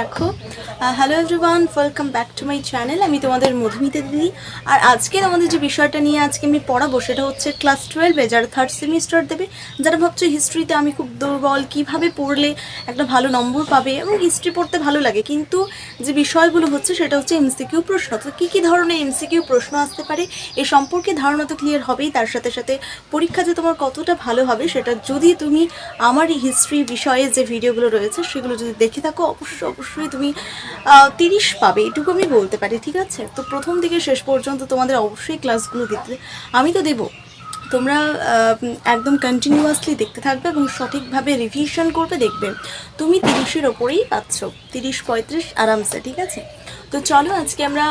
দেখো। Hello everyone, welcome back to my channel. আমি তোমাদের মধুমিতা দিদি। আর আজকে আমাদের যে বিষয়টা নিয়ে আজকে আমি পড়াবো সেটা হচ্ছে ক্লাস 12-এ যারা থার্ড সেমিস্টার দেবে, যারা ভাবছো হিস্ট্রিতে আমি খুব দুর্বল, কীভাবে পড়লে একটা ভালো নম্বর পাবে, এবং হিস্ট্রি পড়তে ভালো লাগে, কিন্তু যে বিষয়গুলো হচ্ছে সেটা হচ্ছে এমসিকিউ প্রশ্ন। তো কী কী ধরনের এমসিকিউ প্রশ্ন আসতে পারে এ সম্পর্কে ধারণা তো ক্লিয়ার হবেই, তার সাথে সাথে পরীক্ষা যে তোমার কতটা ভালো হবে সেটা যদি তুমি আমার এই হিস্ট্রি বিষয়ে যে ভিডিওগুলো রয়েছে সেগুলো যদি দেখে থাকো অবশ্যই তুমি 30 পাবে, এটুকু আমি বলতে পারি। ঠিক আছে, তো প্রথম থেকে শেষ পর্যন্ত তোমাদের অবশ্যই ক্লাসগুলো দিতে আমি তো দেবো, তোমরা একদম কন্টিনিউয়াসলি দেখতে থাকবে এবং সঠিকভাবে রিভিশন করবে, দেখবে তুমি 30-এর ওপরেই পাচ্ছ, 30-35 আরামসে। ঠিক আছে, তো চলো আজকে আমরা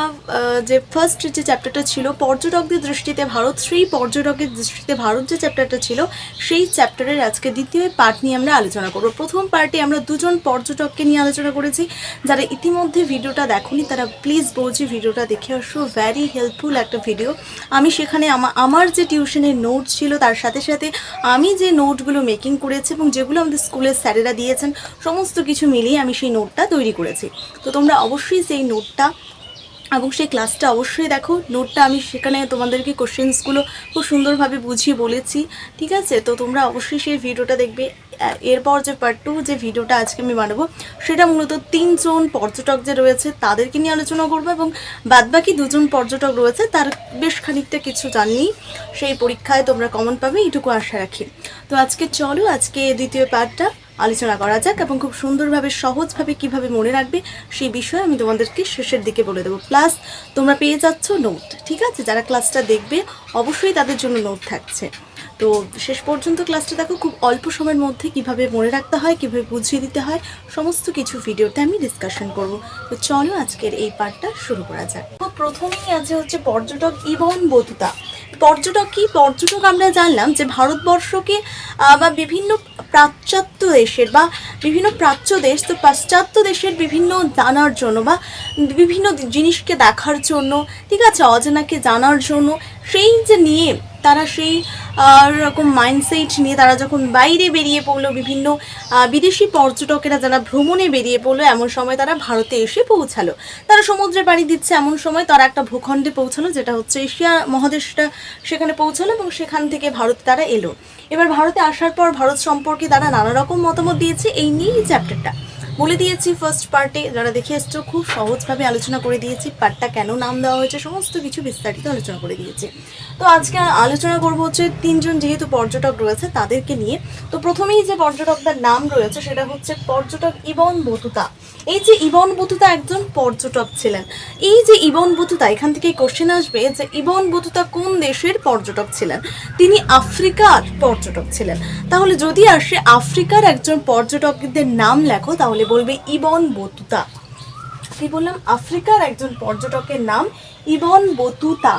যে ফার্স্ট যে চ্যাপ্টারটা ছিল পর্যটকদের দৃষ্টিতে ভারত, সেই পর্যটকের দৃষ্টিতে ভারত যে চ্যাপ্টারটা ছিল সেই চ্যাপ্টারের আজকে দ্বিতীয় পার্ট নিয়ে আমরা আলোচনা করব। প্রথম পার্টে আমরা দুজন পর্যটককে নিয়ে আলোচনা করেছি। যারা ইতিমধ্যে ভিডিওটা দেখোনি তারা প্লিজ বলছি ভিডিওটা দেখে আসো, ভ্যারি হেল্পফুল একটা ভিডিও। আমি সেখানে আমার যে টিউশনের নোট ছিল তার সাথে সাথে আমি যে নোটগুলো মেকিং করেছি এবং যেগুলো আমাদের স্কুলের স্যারেরা দিয়েছেন সমস্ত কিছু মিলিয়ে আমি সেই নোটটা তৈরি করেছি। তো তোমরা অবশ্যই সেই নোটটা এবং সেই ক্লাসটা অবশ্যই দেখো। নোটটা আমি সেখানে তোমাদেরকে কোশ্চেন্সগুলো খুব সুন্দরভাবে বুঝিয়ে বলেছি। ঠিক আছে, তো তোমরা অবশ্যই সেই ভিডিওটা দেখবে। এরপর যে পার্ট 2 যে ভিডিওটা আজকে আমি বানাবো সেটা মূলত 3 জন পর্যটক যে রয়েছে তাদেরকে নিয়ে আলোচনা করবো, এবং বাদবাকি 2 জন পর্যটক রয়েছে তার বেশ খানিকটা কিছু জানি, সেই পরীক্ষায় তোমরা কমন পাবে এইটুকু আশা রাখি। তো আজকে চলো আজকে দ্বিতীয় পার্টটা আলোচনা করা যাক, এবং খুব সুন্দরভাবে সহজভাবে কিভাবে মনে রাখবে সেই বিষয়ে আমি তোমাদেরকে শেষের দিকে বলে দেবো। প্লাস তোমরা পেয়ে যাচ্ছ নোট। ঠিক আছে, যারা ক্লাসটা দেখবে অবশ্যই তাদের জন্য নোট থাকছে। তো শেষ পর্যন্ত ক্লাসটা দেখো, খুব অল্প সময়ের মধ্যে কিভাবে মনে রাখতে হয়, কিভাবে বুঝিয়ে দিতে হয়, সমস্ত কিছু ভিডিওতে আমি ডিসকাশন করব। তো চলো আজকের এই পার্টটা শুরু করা যাক। তো প্রথমেই আছে হচ্ছে পর্যটক ইবন বতুতা। পর্যটক কি? পর্যটক আমরা জানলাম যে ভারতবর্ষকে বা বিভিন্ন পাশ্চাত্য দেশের বা বিভিন্ন প্রাচ্য দেশ, তো পাশ্চাত্য দেশের বিভিন্ন জানার জন্য বা বিভিন্ন জিনিসকে দেখার জন্য, ঠিক আছে, অজানাকে জানার জন্য, সেই যে নিয়ে তারা সেই রকম মাইন্ডসেট নিয়ে তারা যখন বাইরে বেরিয়ে পড়লো, বিভিন্ন বিদেশি পর্যটকেরা যারা ভ্রমণে বেরিয়ে পড়লো, এমন সময় তারা ভারতে এসে পৌঁছালো। তারা সমুদ্রে পাড়ি দিচ্ছে এমন সময় তারা একটা ভূখণ্ডে পৌঁছালো যেটা হচ্ছে এশিয়া মহাদেশটা, সেখানে পৌঁছালো এবং সেখান থেকে ভারতে তারা এলো। এবার ভারতে আসার পর ভারত সম্পর্কে তারা নানা রকম মতামত দিয়েছে, এই নিয়েই চ্যাপ্টারটা বলে দিয়েছি। ফার্স্ট পার্টে যারা দেখে এসছো খুব সহজভাবে আলোচনা করে দিয়েছি, পার্টটা কেন নাম দেওয়া হয়েছে সমস্ত কিছু বিস্তারিত আলোচনা করে দিয়েছি। তো আজকে আলোচনা করবো হচ্ছে 3 জন যেহেতু পর্যটক রয়েছে তাদেরকে নিয়ে। তো প্রথমেই যে পর্যটকটার নাম রয়েছে সেটা হচ্ছে পর্যটক ইবন বতুতা। এই যে ইবন বতুতা একজন পর্যটক ছিলেন। এই যে ইবন বতুতা, এখান থেকে কোশ্চেন আসবে যে ইবন বতুতা কোন দেশের পর্যটক ছিলেন? তিনি আফ্রিকার পর্যটক ছিলেন। তাহলে যদি আসে আফ্রিকার একজন পর্যটকদের নাম লেখো তাহলে বলবে ইবন বতুতা। কি বললাম? আফ্রিকার একজন পর্যটকের নাম ইবন বতুতা।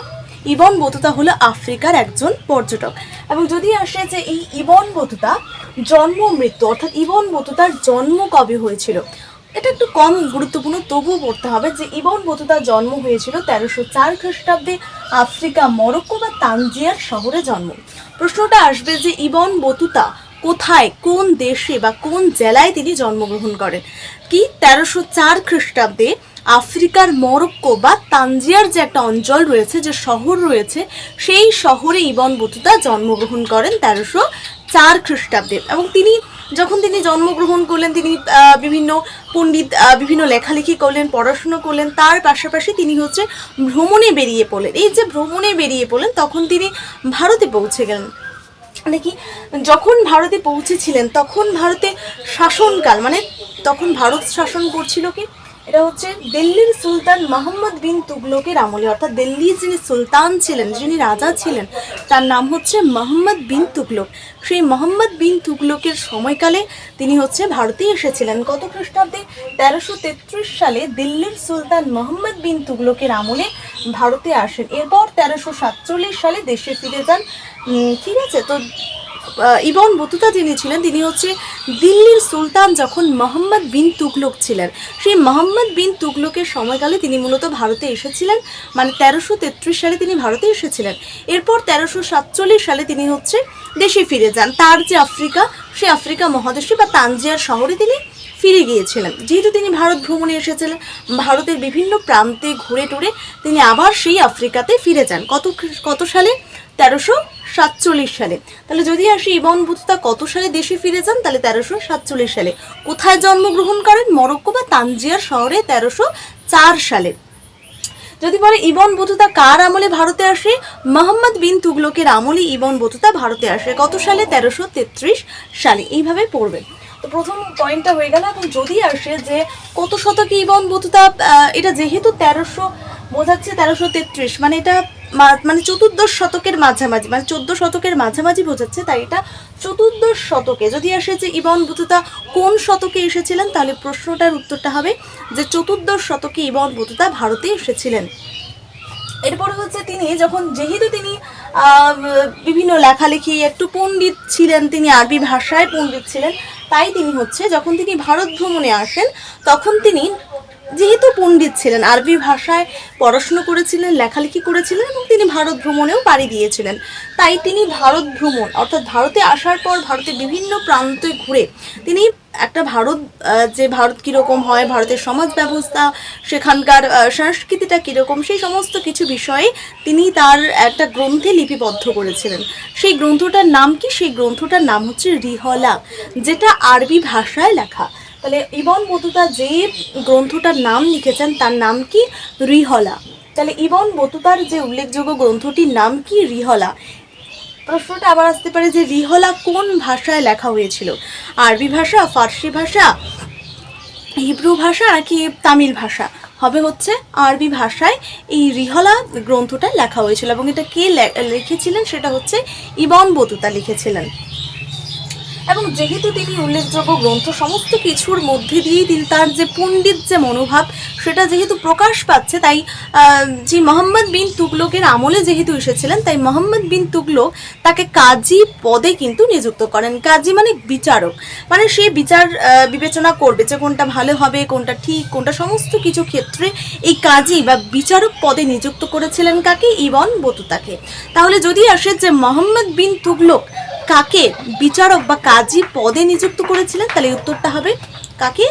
ইবন বতুতা হলো আফ্রিকার একজন পর্যটক। এবং যদি আসে যে এই ইবন বতুতা জন্ম মৃত্যু, অর্থাৎ ইবন বতুতার জন্ম কবে হয়েছিল, এটা একটু কম গুরুত্বপূর্ণ, তবুও পড়তে হবে যে ইবন বতুতার জন্ম হয়েছিল 1304 খ্রিস্টাব্দে আফ্রিকা মরক্কো বা তানজিয়ার শহরে জন্ম। প্রশ্নটা আসবে যে ইবন বতুতা কোথায়, কোন দেশে বা কোন জেলায় তিনি জন্মগ্রহণ করেন? কি 1304 খ্রিস্টাব্দে আফ্রিকার মরক্কো বা তানজিয়ার যে একটা অঞ্চল রয়েছে, যে শহর রয়েছে, সেই শহরে ইবন বতুতা জন্মগ্রহণ করেন 1304 খ্রিস্টাব্দে। এবং যখন তিনি জন্মগ্রহণ করলেন তিনি বিভিন্ন পণ্ডিত বিভিন্ন লেখালেখি করলেন, পড়াশুনো করলেন, তার পাশাপাশি তিনি হচ্ছে ভ্রমণে বেরিয়ে পড়লেন। এই যে ভ্রমণে বেরিয়ে পড়লেন তখন তিনি ভারতে পৌঁছে গেলেন। দেখি যখন ভারতে পৌঁছেছিলেন তখন ভারতে শাসনকাল, মানে তখন ভারত শাসন করছিল কি, এটা হচ্ছে দিল্লির সুলতান মোহাম্মদ বিন তুগলকের আমলে। অর্থাৎ দিল্লির যিনি সুলতান ছিলেন, যিনি রাজা ছিলেন, তার নাম হচ্ছে মোহাম্মদ বিন তুগলক। সেই মোহাম্মদ বিন তুগলকের সময়কালে তিনি হচ্ছে ভারতে এসেছিলেন। কত খ্রিস্টাব্দে? 1333 সালে দিল্লির সুলতান মোহাম্মদ বিন তুগলকের আমলে ভারতে আসেন। এরপর 1347 সালে দেশে ফিরে যান। ঠিক আছে, তো ইবন বতুতা যিনি ছিলেন তিনি হচ্ছে দিল্লির সুলতান যখন মোহাম্মদ বিন তুগলক ছিলেন, সেই মোহাম্মদ বিন তুগলকের সময়কালে তিনি মূলত ভারতে এসেছিলেন, মানে 1333 সালে তিনি ভারতে এসেছিলেন। এরপর 1347 সালে তিনি হচ্ছে দেশে ফিরে যান। তার যে আফ্রিকা, সেই আফ্রিকা মহাদেশে বা তানজিয়ার শহরে তিনি ফিরে গিয়েছিলেন। যেহেতু তিনি ভারত ভ্রমণে এসেছিলেন, ভারতের বিভিন্ন প্রান্তে ঘুরে টুরে তিনি আবার সেই আফ্রিকাতে ফিরে যান। কত সালে? 1347 সালে। তাহলে যদি আসি ইবন বতুতা কত সালে দেশে ফিরে যান, তাহলে 1347 সালে। কোথায় জন্মগ্রহণ করেন? মরক্কো বা তানজিয়ার শহরে 1304 সালে। যদি বলে ইবন বতুতা কার আমলে ভারতে আসে, মোহাম্মদ বিন তুগলকের আমলে ইবন বতুতা ভারতে আসে। কত সালে? 1333 সালে। এইভাবে পড়বে। তো প্রথম পয়েন্টটা হয়ে গেল। এবং যদি আসে যে কত শতকে ইবন বতুতা, এটা যেহেতু 1300 বোঝাচ্ছে 1333, মানে এটা মানে চতুর্দশ শতকের মাঝামাঝি, মানে 14 শতকের মাঝামাঝি বোঝাচ্ছে, তাই এটা চতুর্দশ শতকে। যদি আসে যে ইবন বতুতা কোন শতকে এসেছিলেন, তাহলে প্রশ্নটার উত্তরটা হবে যে চতুর্দশ শতকে ইবন বতুতা ভারতে এসেছিলেন। এরপরে হচ্ছে তিনি যখন, যেহেতু তিনি বিভিন্ন লেখালেখি একটু পণ্ডিত ছিলেন, তিনি আরবি ভাষায় পণ্ডিত ছিলেন, তাই তিনি হচ্ছে যখন তিনি ভারত ভ্রমণে আসেন তখন তিনি যেহেতু পণ্ডিত ছিলেন, আরবি ভাষায় পড়াশুনো করেছিলেন, লেখালেখি করেছিলেন এবং তিনি ভারত ভ্রমণেও পাড়ি দিয়েছিলেন, তাই তিনি ভারত ভ্রমণ অর্থাৎ ভারতে আসার পর ভারতের বিভিন্ন প্রান্তে ঘুরে তিনি একটা যে ভারত কীরকম হয়, ভারতের সমাজ ব্যবস্থা, সেখানকার সংস্কৃতিটা কীরকম, সেই সমস্ত কিছু বিষয়ে তিনি তার একটা গ্রন্থে লিপিবদ্ধ করেছিলেন। সেই গ্রন্থটার নাম কি? সেই গ্রন্থটার নাম হচ্ছে রিহলা, যেটা আরবি ভাষায় লেখা। তাহলে ইবন বতুতা যে গ্রন্থটার নাম লিখেছেন তার নাম কি? রিহলা। তাহলে ইবন বতুতার যে উল্লেখযোগ্য গ্রন্থটির নাম কি? রিহলা। প্রশ্নটা আবার আসতে পারে যে রিহলা কোন ভাষায় লেখা হয়েছিল? আরবি ভাষা, ফার্সি ভাষা, হিব্রু ভাষা নাকি তামিল ভাষা? হবে হচ্ছে আরবি ভাষায় এই রিহলা গ্রন্থটা লেখা হয়েছিল। এবং এটা কে লিখেছিলেন? সেটা হচ্ছে ইবন বতুতা লিখেছিলেন। এবং যেহেতু তিনি উল্লেখযোগ্য গ্রন্থ, সমস্ত কিছুর মধ্যে দিয়েই তিনি তার যে পণ্ডিত যে মনোভাব সেটা যেহেতু প্রকাশ পাচ্ছে, তাই যে মোহাম্মদ বিন তুগলকের আমলে যেহেতু এসেছিলেন, তাই মোহাম্মদ বিন তুগলক তাকে কাজী পদে কিন্তু নিযুক্ত করেন। কাজী মানে বিচারক, মানে সে বিচার বিবেচনা করবে যে কোনটা ভালো হবে, কোনটা ঠিক, কোনটা, সমস্ত কিছু ক্ষেত্রে এই কাজী বা বিচারক পদে নিযুক্ত করেছিলেন কাকে? ইবন বতুতাকে। তাহলে যদি আসে যে মোহাম্মদ বিন তুগলক কাকে বিচারক বা কাজী পদে নিযুক্ত করেছিলেন, তাহলে উত্তরটা হবে কাকে?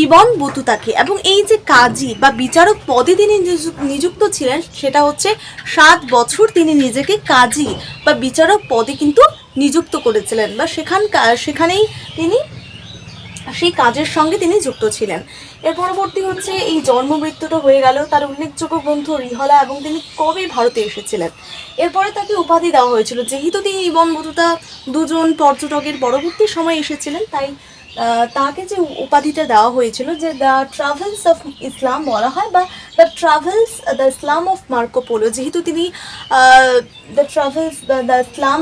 ইবন বতুতাকে। এবং এই যে কাজী বা বিচারক পদে তিনি নিযুক্ত ছিলেন, সেটা হচ্ছে 7 বছর তিনি নিজেকে কাজী বা বিচারক পদে কিন্তু নিযুক্ত করেছিলেন, বা সেখানেই তিনি সেই কাজের সঙ্গে তিনি যুক্ত ছিলেন। এর পরবর্তী হচ্ছে এই জন্ম মৃত্যুটা হয়ে গেল। তার উল্লেখযোগ্য গ্রন্থ রিহলা। এবং তিনি কবে ভারতে এসেছিলেন? এরপরে তাকে উপাধি দেওয়া হয়েছিল। যেহেতু তিনি ইবন বতুতা দুজন পর্যটকের পরবর্তী সময় এসেছিলেন, তাই তাকে যে উপাধিটা দেওয়া হয়েছিল যে দ্য ট্রাভেলস অফ ইসলাম বলা হয়, বা the Islam of Marco polo. যেহেতু তিনি the Islam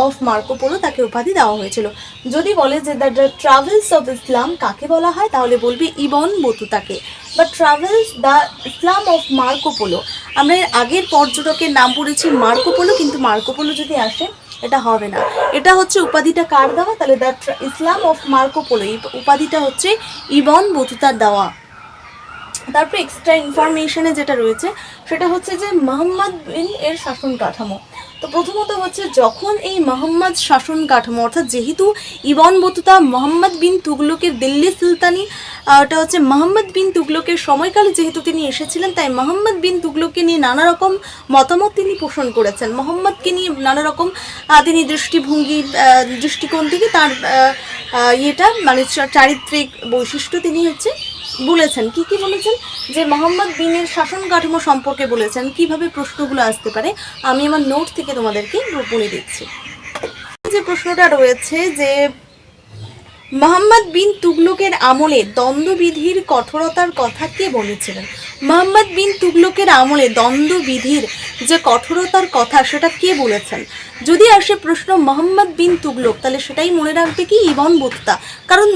of Marco polo, তাকে উপাধি দেওয়া হয়েছিল। যদি বলে যে দ্য ট্রাভেলস অফ ইসলাম কাকে বলা হয়, তাহলে বলবে ইবন বতুতাকে। বা travels the Islam of Marco polo, আমরা এর আগের পর্যটকের নাম পড়েছি মার্কো পোলো, কিন্তু মার্কো পোলো যদি আসে এটা হবে না। এটা হচ্ছে উপাধিটা কার দেওয়া? তাহলে the Islam of Marco polo, এই উপাধিটা হচ্ছে ইবন বতুতার দেওয়া। তারপরে এক্সট্রা ইনফরমেশনে যেটা রয়েছে সেটা হচ্ছে যে মোহাম্মদ বিন এর শাসন কাঠামো। তো প্রথমত হচ্ছে যখন এই মোহাম্মদ শাসন কাঠামো, অর্থাৎ যেহেতু ইবন বতুতা মোহাম্মদ বিন তুগলকের দিল্লি সুলতানি, ওটা হচ্ছে মোহাম্মদ বিন তুগলকের সময়কালে যেহেতু তিনি এসেছিলেন, তাই মোহাম্মদ বিন তুগলককে নিয়ে নানা রকম মতামত তিনি পোষণ করেছেন। মোহাম্মদকে নিয়ে নানা রকম তিনি দৃষ্টিকোণ থেকে তার ইয়েটা মানে চারিত্রিক বৈশিষ্ট্য তিনি হচ্ছে বলেছেন। কি কি বলেছেন? যে মোহাম্মদ বিনের শাসন কাঠামো সম্পর্কে বলেছেন। কিভাবে প্রশ্নগুলো আসতে পারে আমি আমার নোট থেকে তোমাদেরকে বলে দিচ্ছি। যে প্রশ্নটা রয়েছে যে মোহাম্মদ বিন তুগলকের আমলে দ্বন্দ্ববিধির কঠোরতার কথা কে বলেছিলেন? মোহাম্মদ বিন তুগলকের আমলে দ্বন্দ্ববিধির যে কঠোরতার কথা সেটা কে বলেছেন? যদি আসে প্রশ্ন মোহাম্মদ বিন তুগলক, তাহলে সেটাই মনে রাখবে কি? Ibn Battuta. কারণ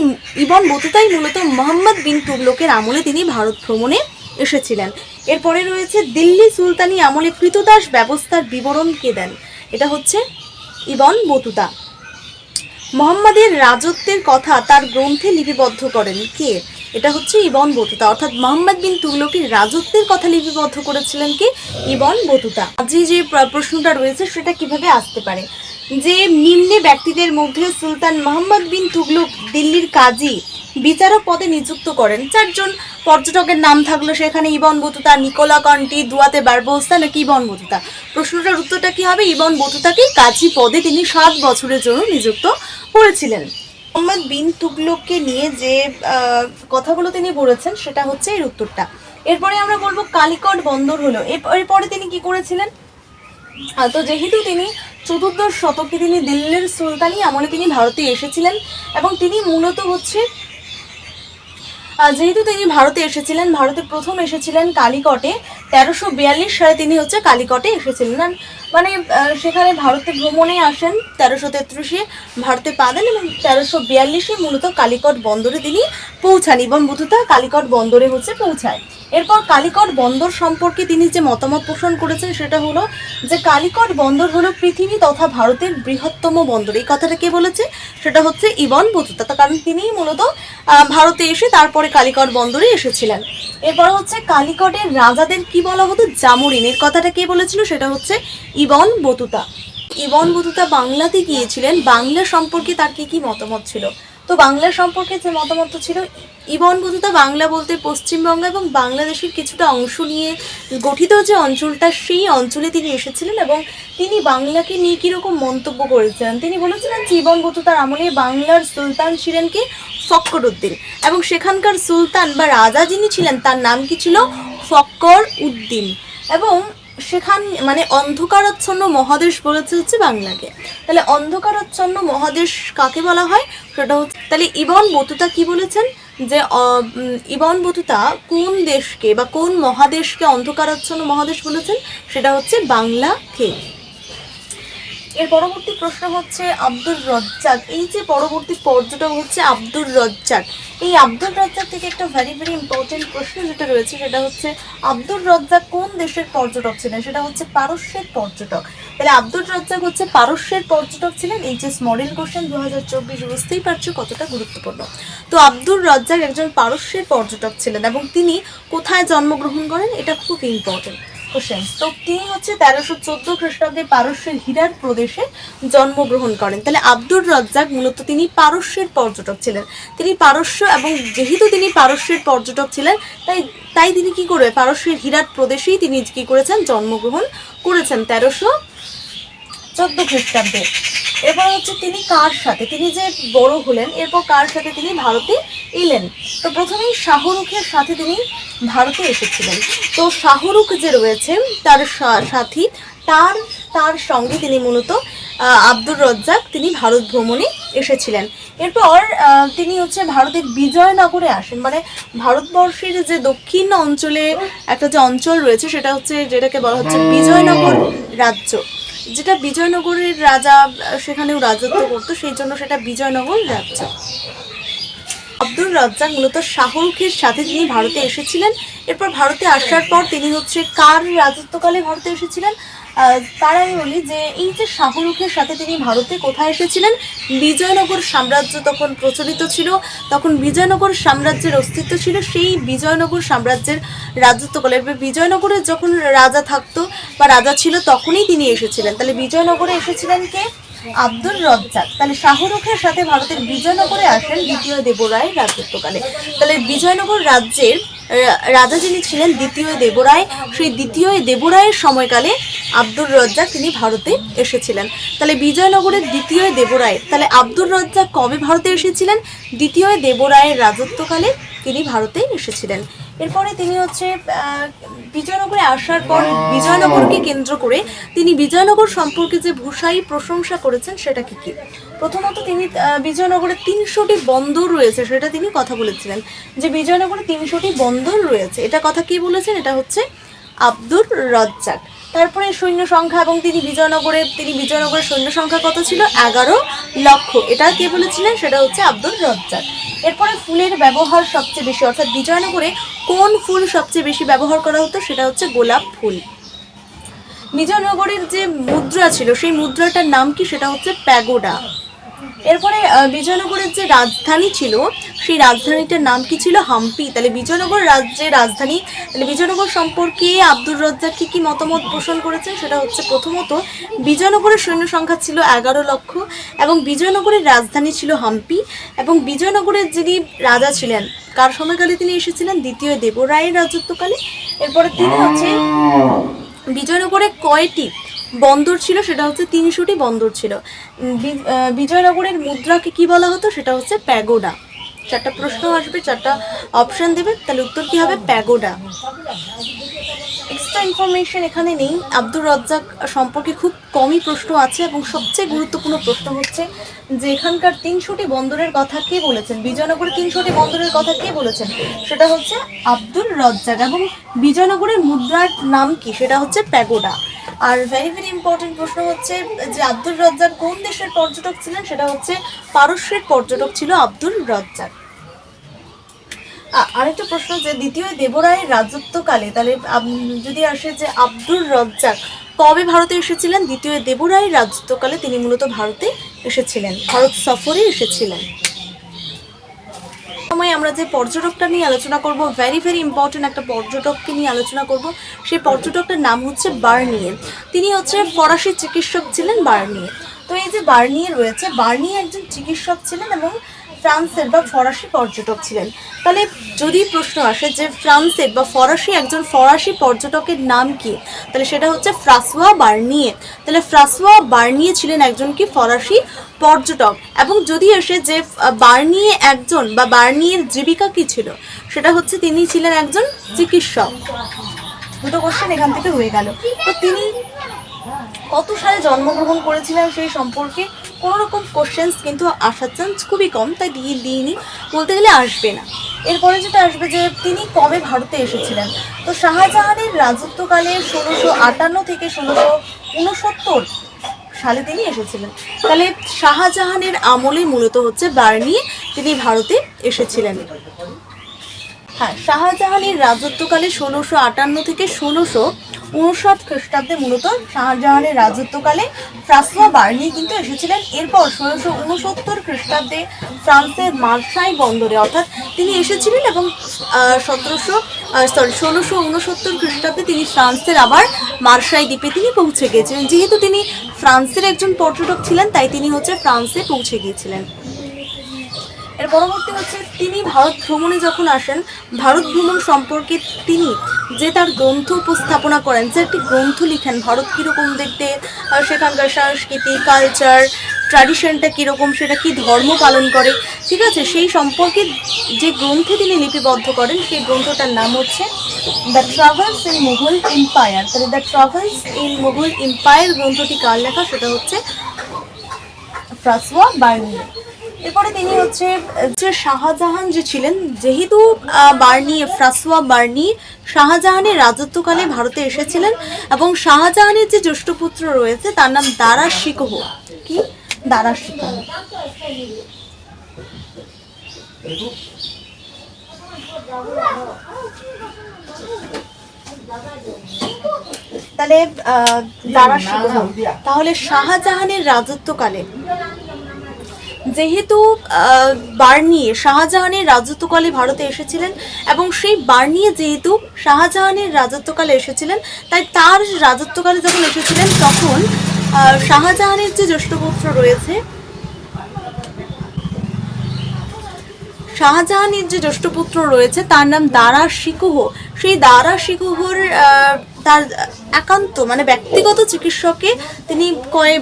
ইবন বতুতাই মূলত মোহাম্মদ বিন তুগলকের আমলে তিনি ভারত ভ্রমণে এসেছিলেন। এরপরে রয়েছে দিল্লি সুলতানি আমলে কৃতদাস ব্যবস্থার বিবরণ কে দেন? এটা হচ্ছে ইবন বতুতা। মোহাম্মদের রাজত্বের কথা তার গ্রন্থে লিপিবদ্ধ করেন কে? এটা হচ্ছে ইবন বতুতা। অর্থাৎ মোহাম্মদ বিন তুগলকের রাজত্বের কথা লিপিবদ্ধ করেছিলেন কে? Ibn Battuta. যে প্রশ্নটা রয়েছে সেটা কিভাবে আসতে পারে? যে নিম্নে ব্যক্তিদের মধ্যে সুলতান মোহাম্মদ বিন তুগলক দিল্লির কাজী বিচারক পদে নিযুক্ত করেন। 4 জন পর্যটকের নাম থাকলো সেখানে, ইবন বতুতা, নিকোলা কন্টি, দুয়াতে বারবোসা নাকি ইবন বতুতা। প্রশ্নটার উত্তরটা কি হবে? ইবন বতুতাকে কাজী পদে তিনি 7 বছরের জন্য নিযুক্ত করেছিলেন। মোহাম্মদ বিন তুগলককে নিয়ে যে কথাগুলো তিনি বলেছেন সেটা হচ্ছে এর উত্তরটা। এরপরে আমরা বলবো কালিকট বন্দর হলো, এরপরে তিনি কি করেছিলেন? তো যেহেতু তিনি 14 শতকে তিনি দিল্লির সুলতানি আমলে তিনি ভারতে এসেছিলেন এবং তিনি মূলত হচ্ছে যেহেতু তিনি ভারতে এসেছিলেন, ভারতে প্রথম এসেছিলেন কালিকটে 1342 সালে তিনি হচ্ছে কালিকটে এসেছিলেন। মানে সেখানে ভারতে ভ্রমণে আসেন, 1333-এ ভারতে পা দেন এবং 1342-এ মূলত কালিকট বন্দরে তিনি পৌঁছান। ইবন বতুতা কালিকট বন্দরে হচ্ছে পৌঁছায়। এরপর কালিকট বন্দর সম্পর্কে তিনি যে মতামত পোষণ করেছেন সেটা হলো যে কালিকট বন্দর হলো পৃথিবী তথা ভারতের বৃহত্তম বন্দর। এই কথাটা কে বলেছে? সেটা হচ্ছে ইবন বতুতা, কারণ তিনিই মূলত ভারতে এসে তারপরে কালিকট বন্দরে এসেছিলেন। এরপর হচ্ছে কালিকটের রাজাদের কি বলা হতো? জামোরিন। এর কথাটা কে বলেছিল? সেটা হচ্ছে ইবন বতুতা। ইবন বতুতা বাংলাতে গিয়েছিলেন, বাংলা সম্পর্কে তার কি মতামত ছিল? তো বাংলা সম্পর্কে যে মতামত ছিল, ইবন বতুতা বাংলা বলতে পশ্চিমবঙ্গ এবং বাংলাদেশের কিছুটা অংশ নিয়ে গঠিত যে অঞ্চলটা, সেই অঞ্চলে তিনি এসেছিলেন এবং তিনি বাংলাকে নিয়ে কীরকম মন্তব্য করেছিলেন? তিনি বলেছিলেন যে ইবন বতুতার আমলে বাংলার সুলতান ছিলেন কি? ফক্কর উদ্দিন, এবং সেখানকার সুলতান বা রাজা যিনি ছিলেন তার নাম কি ছিল? ফক্কর উদ্দিন। এবং সেখান মানে অন্ধকারাচ্ছন্ন মহাদেশ বলেছে হচ্ছে বাংলাকে। তাহলে অন্ধকারাচ্ছন্ন মহাদেশ কাকে বলা হয়? সেটা হচ্ছে, তাহলে ইবন বতুতা কি বলেছেন যে ইবন বতুতা কোন দেশকে বা কোন মহাদেশকে অন্ধকারাচ্ছন্ন মহাদেশ বলেছেন? সেটা হচ্ছে বাংলাকে। এর পরবর্তী প্রশ্ন হচ্ছে আব্দুর রজ্জাক। এই যে পরবর্তী পর্যটক হচ্ছে আব্দুর রজ্জাক, এই আব্দুর রজ্জাক থেকে একটা ভেরি ইম্পর্টেন্ট প্রশ্ন যেটা রয়েছে সেটা হচ্ছে আব্দুর রজ্জাক কোন দেশের পর্যটক ছিলেন? সেটা হচ্ছে পারস্যের পর্যটক। তাহলে আব্দুর রজ্জাক হচ্ছে পারস্যের পর্যটক ছিলেন। এইচএস মডেল কোশ্চেন 2024, বুঝতেই পারছো কতটা গুরুত্বপূর্ণ। তো আব্দুর রজ্জাক একজন পারস্যের পর্যটক ছিলেন এবং তিনি কোথায় জন্মগ্রহণ করেন? এটা খুব ইম্পর্টেন্ট কোশ্চেন। তো তিনি হচ্ছে 1314 খ্রিস্টাব্দে পারস্যের হিরার প্রদেশে জন্মগ্রহণ করেন। তাহলে আব্দুর রজ্জাক মূলত তিনি পারস্যের পর্যটক ছিলেন। তিনি পারস্য, এবং যেহেতু তিনি পারস্যের পর্যটক ছিলেন তাই তিনি কি করবে? পারস্যের হিরার প্রদেশেই তিনি কি করেছেন? জন্মগ্রহণ করেছেন 1314 খ্রিস্টাব্দে। এরপর হচ্ছে তিনি কার সাথে, তিনি যে বড় হলেন এরপর কার সাথে তিনি ভারতে এলেন? তো প্রথমেই শাহরুখের সাথে তিনি ভারতে এসেছিলেন। তো শাহরুখ যে রয়েছে তার সাথী, তার সঙ্গে তিনি মূলত আব্দুর রজ্জাক তিনি ভারত ভ্রমণে এসেছিলেন। এরপর তিনি হচ্ছে ভারতের বিজয়নগরে আসেন। মানে ভারতবর্ষের যে দক্ষিণ অঞ্চলে একটা যে অঞ্চল রয়েছে সেটা হচ্ছে, যেটাকে বলা হচ্ছে বিজয়নগর রাজ্য, যেটা বিজয়নগরের রাজা সেখানেও রাজত্ব করতো, সেই জন্য সেটা বিজয়নগর রাজ্য। আব্দুর রজ্জাক মূলত শাহরুখের সাথে তিনি ভারতে এসেছিলেন। এরপর ভারতে আসার পর তিনি হচ্ছে কার রাজত্বকালে ভারতে এসেছিলেন? তার আমি বলি যে এই যে শাহরুখের সাথে তিনি ভারতে কোথায় এসেছিলেন? বিজয়নগর সাম্রাজ্য তখন প্রচলিত ছিল, তখন বিজয়নগর সাম্রাজ্যের অস্তিত্ব ছিল। সেই বিজয়নগর সাম্রাজ্যের রাজত্বকালে, বিজয়নগরে যখন রাজা থাকতো বা রাজা ছিল তখনই তিনি এসেছিলেন। তাহলে বিজয়নগরে এসেছিলেন কে? আব্দুর রজ্জাক। তাহলে শাহরুখের সাথে ভারতের বিজয়নগরে আসেন দ্বিতীয় দেবরায়ের রাজত্বকালে। তাহলে বিজয়নগর রাজ্যের রাজা যিনি ছিলেন দ্বিতীয় দেবরায়, সেই দ্বিতীয় দেবরায়ের সময়কালে আব্দুর রজ্জাক তিনি ভারতে এসেছিলেন। তাহলে বিজয়নগরের দ্বিতীয় দেবরায়, তাহলে আব্দুর রজ্জাক কবে ভারতে এসেছিলেন? দ্বিতীয় দেবরায়ের রাজত্বকালে তিনি ভারতে এসেছিলেন। এরপরে তিনি হচ্ছে বিজয়নগরে আসার পর বিজয়নগরকে কেন্দ্র করে তিনি বিজয়নগর সম্পর্কে যে ভূষায়ী প্রশংসা করেছেন সেটা কি? প্রথমত তিনি বিজয়নগরে 300টি বন্দর রয়েছে সেটা তিনি কথা বলেছিলেন, যে বিজয়নগরে 300টি বন্দর রয়েছে, এটা কথা কে বলেছেন? এটা হচ্ছে আব্দুর রজ্জাক। তারপরে সৈন্য সংখ্যা, এবং তিনি বিজয়নগরের সৈন্য সংখ্যা কত ছিল? 11 লক্ষ, এটা কে বলেছিলেন? সেটা হচ্ছে আব্দুর রজ্জাক। এরপরে ফুলের ব্যবহার সবচেয়ে বেশি, অর্থাৎ বিজয়নগরে কোন ফুল সবচেয়ে বেশি ব্যবহার করা হতো? সেটা হচ্ছে গোলাপ ফুল। বিজয়নগরের যে মুদ্রা ছিল সেই মুদ্রাটার নাম কি? সেটা হচ্ছে প্যাগোডা। এরপরে বিজয়নগরের যে রাজধানী ছিল সেই রাজধানীটার নাম কি ছিল? হাম্পি। তাহলে বিজয়নগর রাজ্যের রাজধানী। তাহলে বিজয়নগর সম্পর্কে আব্দুর রাজ্জাক কি মতামত পোষণ করেছেন? সেটা হচ্ছে প্রথমত বিজয়নগরের সৈন্য সংখ্যা ছিল 11 লক্ষ এবং বিজয়নগরের রাজধানী ছিল হাম্পি এবং বিজয়নগরের যিনি রাজা ছিলেন কার সময়কালে তিনি এসেছিলেন? দ্বিতীয় দেবরায়ের রাজত্বকালে। এরপরে তিনি হচ্ছে বিজয়নগরে কয়টি বন্দর ছিল? সেটা হচ্ছে 300টি বন্দর ছিল। বিজয়নগরের মুদ্রাকে কি বলা হতো? সেটা হচ্ছে প্যাগোডা। 4টা প্রশ্ন আসবে, 4টা অপশন দেবে, তাহলে উত্তর কি হবে? প্যাগোডা। এক্সট্রা ইনফরমেশন এখানে নেই। আব্দুর রাজ্জাক সম্পর্কে খুব কমই প্রশ্ন আছে এবং সবচেয়ে গুরুত্বপূর্ণ প্রশ্ন হচ্ছে যে এখানকার 300টি বন্দরের কথা কে বলেছেন? বিজয়নগরের 300টি বন্দরের কথা কে বলেছেন? সেটা হচ্ছে আব্দুর রাজ্জাক। এবং বিজয়নগরের মুদ্রার নাম কি? সেটা হচ্ছে pagoda. Are very very important প্রশ্ন হচ্ছে যে আব্দুর রাজ্জাক কোন দেশের পর্যটক ছিলেন? সেটা হচ্ছে পারস্যের পর্যটক ছিল আব্দুর রাজ্জাক। আরেকটা প্রশ্ন যে দ্বিতীয় দেবরায়ের রাজত্বকালে, তাহলে যদি আসে যে আব্দুর রাজ্জাক কবে ভারতে এসেছিলেন? দ্বিতীয় দেবরায়ের রাজত্বকালে তিনি মূলত ভারতে এসেছিলেন, ভারত সফরে এসেছিলেন। সময় আমরা যে পর্যটকটা নিয়ে আলোচনা করব, ভেরি ভেরি ইম্পর্টেন্ট একটা পর্যটককে নিয়ে আলোচনা করব। সেই পর্যটকটার নাম হচ্ছে বার্নিয়ে। তিনি হচ্ছে ফরাসি চিকিৎসক ছিলেন বার্নিয়ে। তো এই যে বার্নিয়ে রয়েছে, বার্নিয়ে একজন চিকিৎসক ছিলেন এবং ফ্রান্সের বা ফরাসি পর্যটক ছিলেন। তাহলে যদি প্রশ্ন আসে যে ফ্রান্সের বা একজন ফরাসি পর্যটকের নাম কি, তাহলে সেটা হচ্ছে ফ্রাঁসোয়া বার্নিয়ে। তাহলে ফ্রাঁসোয়া বার্নিয়ে ছিলেন একজন কি ফরাসি পর্যটক। এবং যদি আসে যে বার্নিয়ে একজন বা বার্নিয়ের জীবিকা কি ছিল, সেটা হচ্ছে তিনি ছিলেন একজন চিকিৎসক। দুটো কোশ্চেন এখান থেকে হয়ে গেল। তো তিনি কত সালে জন্মগ্রহণ করেছিলেন সেই সম্পর্কে কোনো রকম কোশ্চেন্স কিন্তু আসার চান্স খুবই কম, তাই দিইনি, বলতে গেলে আসবে না। এরপরে যেটা আসবে যে তিনি কবে ভারতে এসেছিলেন, তো শাহজাহানের রাজত্বকালে 1658 থেকে 1669 সালে তিনি এসেছিলেন। তাহলে শাহজাহানের আমলে মূলত হচ্ছে বার্নিয়ে তিনি ভারতে এসেছিলেন। হ্যাঁ, শাহজাহানের রাজত্বকালে 1658 থেকে 1659 খ্রিস্টাব্দে মূলত শাহজাহানের রাজত্বকালে ফ্রাঁসোয়া বার্নিয়ে কিন্তু এসেছিলেন। এরপর 1669 খ্রিস্টাব্দে ফ্রান্সের মার্সাই বন্দরে অর্থাৎ তিনি এসেছিলেন এবং 1669 খ্রিস্টাব্দে তিনি ফ্রান্সের আবার মার্সাই দ্বীপে তিনি পৌঁছে গিয়েছিলেন। যেহেতু তিনি ফ্রান্সের একজন পর্যটক ছিলেন, তাই তিনি হচ্ছে ফ্রান্সে পৌঁছে গিয়েছিলেন। এর পরবর্তী হচ্ছে তিনি ভারত ভ্রমণে যখন আসেন, ভারত ভ্রমণ সম্পর্কে তিনি যে তার গ্রন্থ উপস্থাপনা করেন, যে একটি গ্রন্থ লিখেন ভারত কীরকম দেখতে, সেখানকার সংস্কৃতি, কালচার, ট্র্যাডিশনটা কীরকম, সেটা কি ধর্ম পালন করে, ঠিক আছে, সেই সম্পর্কে যে গ্রন্থে তিনি লিপিবদ্ধ করেন সেই গ্রন্থটার নাম হচ্ছে the travels in Mughal empire. তাহলে the travels in Mughal empire গ্রন্থটি কার লেখা? সেটা হচ্ছে ফ্রাঁসোয়া বার্নিয়ে। এরপরে তিনি হচ্ছে যে শাহজাহান যে ছিলেন, যেহেতু বার্নিয়ে ফ্রাঁসোয়া বার্নিয়ে শাহজাহানের রাজত্বকালে ভারতে এসেছিলেন এবং শাহজাহানের যে জ্যেষ্ঠ পুত্র রয়েছে তার নাম দারা শিকোহ। কি? দারা শিকোহ। তাহলে দারা শিকোহ, তাহলে শাহজাহানের রাজত্বকালে যেহেতু বার্নিয়ে শাহজাহানের রাজত্বকালে ভারতে এসেছিলেন এবং সেই বার্নিয়ে যেহেতু শাহজাহানের রাজত্বকালে এসেছিলেন, তাই তার রাজত্বকালে যখন এসেছিলেন তখন শাহজাহানের যে জ্যেষ্ঠ পুত্র রয়েছে, শাহজাহানের যে জ্যেষ্ঠ পুত্র রয়েছে তার নাম দারা শিকোহ। সেই দারা শিকোহর তার একান্ত মানে ব্যক্তিগত চিকিৎসকে তিনি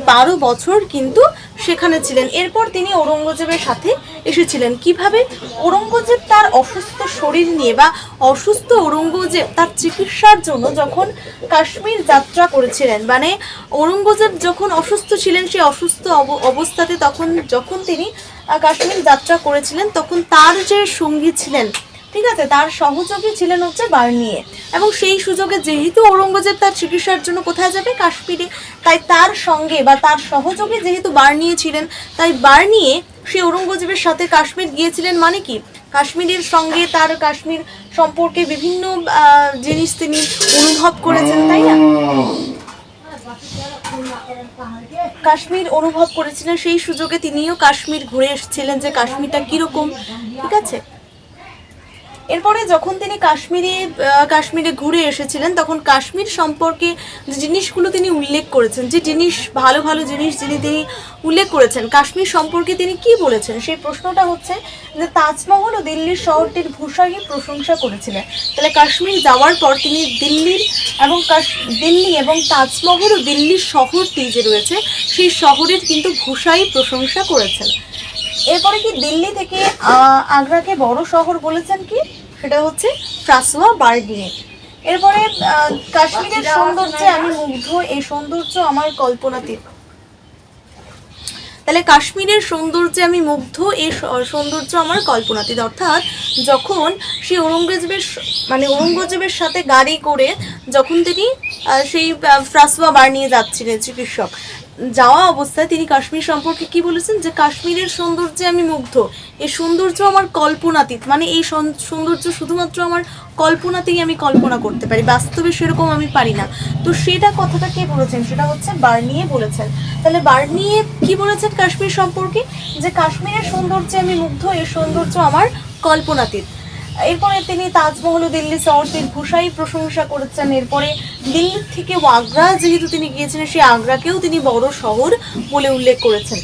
12 বছর কিন্তু সেখানে ছিলেন। এরপর তিনি ঔরঙ্গজেবের সাথে এসেছিলেন। কিভাবে? ঔরঙ্গজেব তার অসুস্থ শরীর নিয়ে বা অসুস্থ ঔরঙ্গজেব তার চিকিৎসার জন্য যখন কাশ্মীর যাত্রা করেছিলেন, মানে ঔরঙ্গজেব যখন অসুস্থ ছিলেন, সেই অসুস্থ অবস্থাতে যখন তিনি কাশ্মীর যাত্রা করেছিলেন, তখন তার যে সঙ্গী ছিলেন, ঠিক আছে, তার সহযোগী ছিলেন হচ্ছে বার্নিয়ে। এবং সেই সুযোগে যেহেতু ঔরঙ্গজেব তার চিকিৎসার জন্য কোথায় যাবে? কাশ্মীরে, তাই তার সঙ্গে বা তার সহযোগী যেহেতু বার্নিয়ে ছিলেন, তাই বার্নিয়ে সে ঔরঙ্গজেবের সাথে কাশ্মীর গিয়েছিলেন। মানে কি? কাশ্মীরের সঙ্গে তার কাশ্মীর সম্পর্কে বিভিন্ন জিনিস তিনি অনুভব করেছেন, তাই না? কাশ্মীর অনুভব করেছিলেন, সেই সুযোগে তিনিও কাশ্মীর ঘুরে এসেছিলেন যে কাশ্মীরটা কীরকম, ঠিক আছে। এরপরে যখন তিনি কাশ্মীরে ঘুরে এসেছিলেন তখন কাশ্মীর সম্পর্কে যে জিনিসগুলো তিনি উল্লেখ করেছেন, যে জিনিস ভালো ভালো জিনিস তিনি উল্লেখ করেছেন কাশ্মীর সম্পর্কে তিনি কি বলেছেন, সেই প্রশ্নটা হচ্ছে যে তাজমহল ও দিল্লির শহরটির ভূষায়ী প্রশংসা করেছিলেন। তাহলে কাশ্মীর যাওয়ার পর তিনি দিল্লি এবং তাজমহল ও দিল্লির শহরটি যে রয়েছে সেই শহরের কিন্তু ভূষায়ী প্রশংসা করেছেন। এরপরে কি দিল্লি থেকে আগ্রাকে বড় শহর বলেছেন কি, সেটা হচ্ছে ফ্রাসোয়া বার্নিয়ে। এরপরে কাশ্মীরের সৌন্দর্যে আমি মুগ্ধ, এই সৌন্দর্য আমার কল্পনাতীত। তাহলে কাশ্মীরের সৌন্দর্যে আমি মুগ্ধ, এই সৌন্দর্য আমার কল্পনাতীত। অর্থাৎ যখন সেই ঔরঙ্গজেবের সাথে গাড়ি করে যখন তিনি সেই ফ্রাসোয়া বার্নিয়ে যাচ্ছিলেন চিকিৎসক, যাওয়া অবস্থায় তিনি কাশ্মীর সম্পর্কে কি বলেছেন, যে কাশ্মীরের সৌন্দর্যে আমি মুগ্ধ, এই সৌন্দর্য আমার কল্পনাতীত, মানে এই সৌন্দর্য শুধুমাত্র আমার কল্পনাতেই আমি কল্পনা করতে পারি, বাস্তবে সেরকম আমি পারি না। তো সেটা কথাটা কে বলেছেন, সেটা হচ্ছে বার্নিয়ে বলেছেন। তাহলে বার্নিয়ে কি বলেছেন কাশ্মীর সম্পর্কে, যে কাশ্মীরের সৌন্দর্যে আমি মুগ্ধ, এই সৌন্দর্য আমার কল্পনাতীত। এরপরে তিনি তাজমহল ও দিল্লি শহরটির ভূষায়ী প্রশংসা করেছেন। এরপরে দিল্লি থেকে আগ্রা যেহেতু তিনি গিয়েছিলেন, সেই আগ্রাকেও তিনি বড় শহর বলে উল্লেখ করেছেন।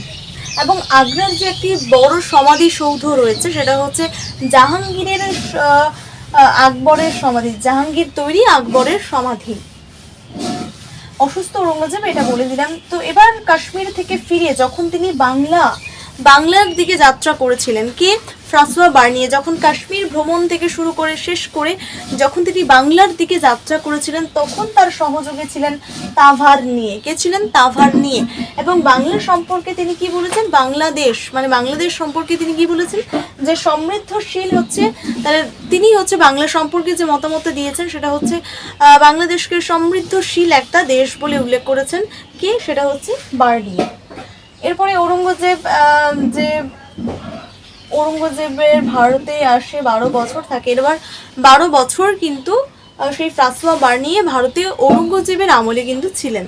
এবং আগ্রার যে একটি বড় সমাধিসৌধ রয়েছে সেটা হচ্ছে আকবরের সমাধি, জাহাঙ্গীর তৈরি আকবরের সমাধি। অসুস্থ ঔরঙ্গজেব, এটা বলে দিলাম। তো এবার কাশ্মীর থেকে ফিরে যখন তিনি বাংলার দিকে যাত্রা করেছিলেন, কে, ফ্রাসোয়া বার্নিয়ে, যখন কাশ্মীর ভ্রমণ থেকে শুরু করে শেষ করে যখন তিনি বাংলার দিকে যাত্রা করেছিলেন তখন তার সহযোগী ছিলেন তাভারনিয়ে। কে ছিলেন? তাভারনিয়ে। এবং বাংলা সম্পর্কে তিনি কি বলেছেন, বাংলাদেশ সম্পর্কে তিনি কি বলেছেন, যে সমৃদ্ধশীল হচ্ছে, তাহলে তিনি হচ্ছে বাংলা সম্পর্কে যে মতামত দিয়েছেন সেটা হচ্ছে বাংলাদেশকে সমৃদ্ধশীল একটা দেশ বলে উল্লেখ করেছেন। কে? সেটা হচ্ছে বার্নিয়ে। এরপরে ঔরঙ্গজেবের ভারতে আসে 12 বছর থাকে। এবার 12 বছর কিন্তু সেই ফ্রাসোয়া বার্নিয়ে ভারতে ঔরঙ্গজেবের আমলে কিন্তু ছিলেন।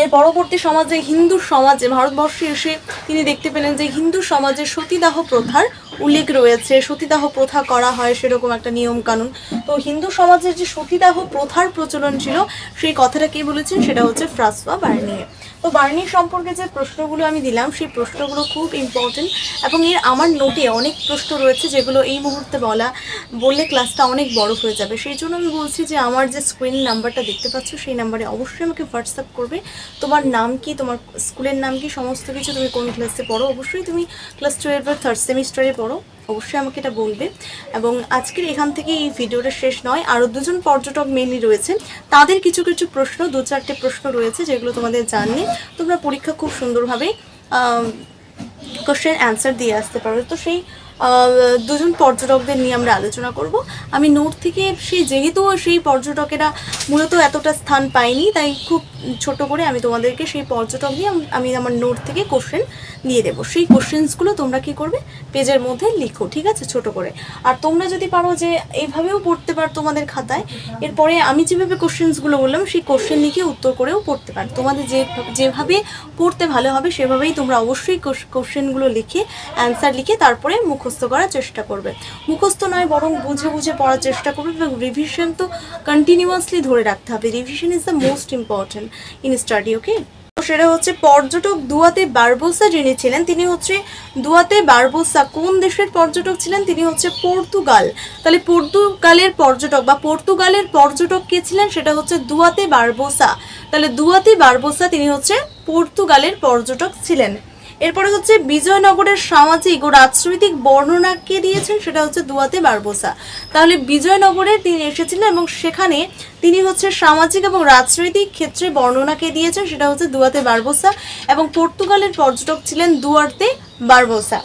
এর পরবর্তী সমাজে ভারতবর্ষে এসে তিনি দেখতে পেলেন যে হিন্দু সমাজে সতীদাহ প্রথার উল্লেখ রয়েছে, সতীদাহ প্রথা করা হয় সেরকম একটা নিয়ম কানুন। তো হিন্দু সমাজের যে সতীদাহ প্রথার প্রচলন ছিল সেই কথাটা কে বলেছেন, সেটা হচ্ছে ফ্রাসোয়া বার্নিয়ে। তো বার্নি সম্পর্কে যে প্রশ্নগুলো আমি দিলাম সেই প্রশ্নগুলো খুব ইম্পর্টেন্ট, এবং আমার নোটে অনেক প্রশ্ন রয়েছে যেগুলো এই মুহূর্তে বললে ক্লাসটা অনেক বড় হয়ে যাবে। সেই জন্য আমি বলছি যে আমার যে স্ক্রিন নাম্বারটা দেখতে পাচ্ছ সেই নাম্বারে অবশ্যই আমাকে হোয়াটসঅ্যাপ করবে। তোমার নাম কি, তোমার স্কুলের নাম কি, সমস্ত কিছু, তুমি কোন ক্লাসে পড়ো, অবশ্যই তুমি ক্লাস 12 থার্ড সেমিস্টারে পড়ো, অবশ্যই আমাকে এটা বলবে। এবং আজকের এখান থেকে এই ভিডিওটা শেষ নয়, আরও দুজন পর্যটক মেনলি রয়েছেন, তাদের কিছু প্রশ্ন, 2-4টে প্রশ্ন রয়েছে যেগুলো তোমাদের জানলে তোমরা পরীক্ষা খুব সুন্দরভাবে কোশ্চেন অ্যান্সার দিয়ে আসতে পারবে। তো সেই দুজন পর্যটকদের নিয়ে আমরা আলোচনা করব। আমি নোট থেকে যেহেতু সেই পর্যটকেরা মূলত এতটা স্থান পায়নি, তাই খুব ছোট করে আমি তোমাদেরকে সেই পর্যটক নিয়ে আমি আমার নোট থেকে কোশ্চেন দিয়ে দেবো। সেই কোশ্চেন্সগুলো তোমরা কি করবে, পেজের মধ্যে লিখো, ঠিক আছে, ছোট করে। আর তোমরা যদি পারো যে এইভাবেও পড়তে পারো তোমাদের খাতায়, এরপরে আমি যেভাবে কোশ্চেন্সগুলো বললাম সেই কোশ্চেন লিখে উত্তর করেও পড়তে পারো। তোমাদের যেভাবে পড়তে ভালো হবে সেভাবেই তোমরা অবশ্যই কোশ্চেনগুলো লিখে অ্যান্সার লিখে তারপরে মুখস্থ করার চেষ্টা করবে। মুখস্থ নয়, বরং বুঝে পড়ার চেষ্টা করবে। এবং রিভিশন তো কন্টিনিউয়াসলি ধরে রাখতে হবে। Revision is the most important in study, okay. সেটা হচ্ছে পর্যটক দুয়াতে বারবোসা যিনি ছিলেন, তিনি হচ্ছে দুয়াতে বারবোসা কোন দেশের পর্যটক ছিলেন, তিনি হচ্ছে পর্তুগাল। তাহলে পর্তুগালের পর্যটক কে ছিলেন, সেটা হচ্ছে দুয়াতে বারবোসা। তাহলে দুয়াতে বারবোসা তিনি হচ্ছে পর্তুগালের পর্যটক ছিলেন। এরপরে হচ্ছে বিজয়নগরের সামাজিক ও রাজনৈতিক বর্ণনা কে দিয়েছেন, সেটা হচ্ছে দুয়াতে বারবোসা। তাহলে বিজয়নগরে তিনি এসেছিলেন এবং সেখানে তিনি হচ্ছে সামাজিক এবং রাজনৈতিক ক্ষেত্রে বর্ণনা কে দিয়েছেন, সেটা হচ্ছে দুয়াতে বারবোসা। এবং পর্তুগালের পর্যটক ছিলেন দুয়ার্তে বারবোসা।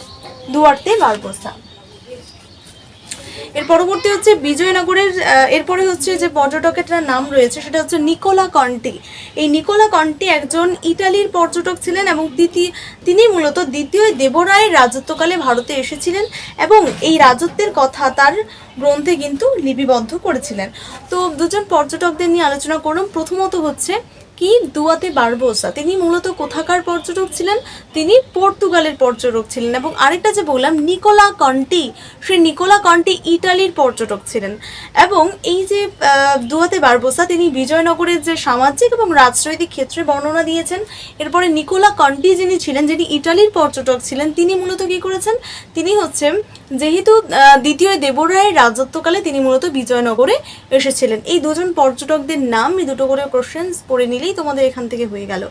এর পরবর্তী হচ্ছে বিজয়নগরের এরপরে হচ্ছে যে পর্যটকের নাম রয়েছে সেটা হচ্ছে নিকোলা কন্টি। এই নিকোলা কন্টি একজন ইটালির পর্যটক ছিলেন এবং তিনি মূলত দ্বিতীয় দেবরায়ের রাজত্বকালে ভারতে এসেছিলেন এবং এই রাজত্বের কথা তার গ্রন্থে কিন্তু লিপিবদ্ধ করেছিলেন। তো দুজন পর্যটকদের নিয়ে আলোচনা করলাম। প্রথমত হচ্ছে কি দুয়াতে বারবোসা তিনি মূলত কোথাকার পর্যটক ছিলেন? তিনি পর্তুগালের পর্যটক ছিলেন। এবং আরেকটা যে বললাম নিকোলা কন্টি, সেই নিকোলা কন্টি ইটালির পর্যটক ছিলেন। এবং এই যে দুয়াতে বারবোসা তিনি বিজয়নগরের যে সামাজিক এবং রাজনৈতিক ক্ষেত্রে বর্ণনা দিয়েছেন। এরপরে নিকোলা কন্টি যিনি ছিলেন, যিনি ইটালির পর্যটক ছিলেন, তিনি মূলত কী করেছেন? তিনি হচ্ছে যেহেতু দ্বিতীয় দেবরায়ের রাজত্বকালে তিনি মূলত বিজয়নগরে এসেছিলেন। এই দুজন পর্যটকদের নাম এই দুটো করে কোশ্চেন্স পড়ে নিলেই তোমাদের এখান থেকে হয়ে গেল।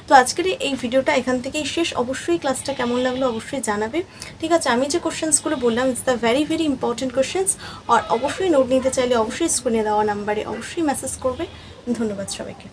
তো আজকের এই ভিডিওটা এখান থেকেই শেষ। অবশ্যই ক্লাসটা কেমন লাগলো অবশ্যই জানাবে। ঠিক আছে, আমি যে কোশ্চেন্সগুলো বললাম it's the very very important questions. আর অবশ্যই নোট নিতে চাইলে অবশ্যই স্ক্রিনে দেওয়া নাম্বারে অবশ্যই মেসেজ করবে। ধন্যবাদ সবাইকে।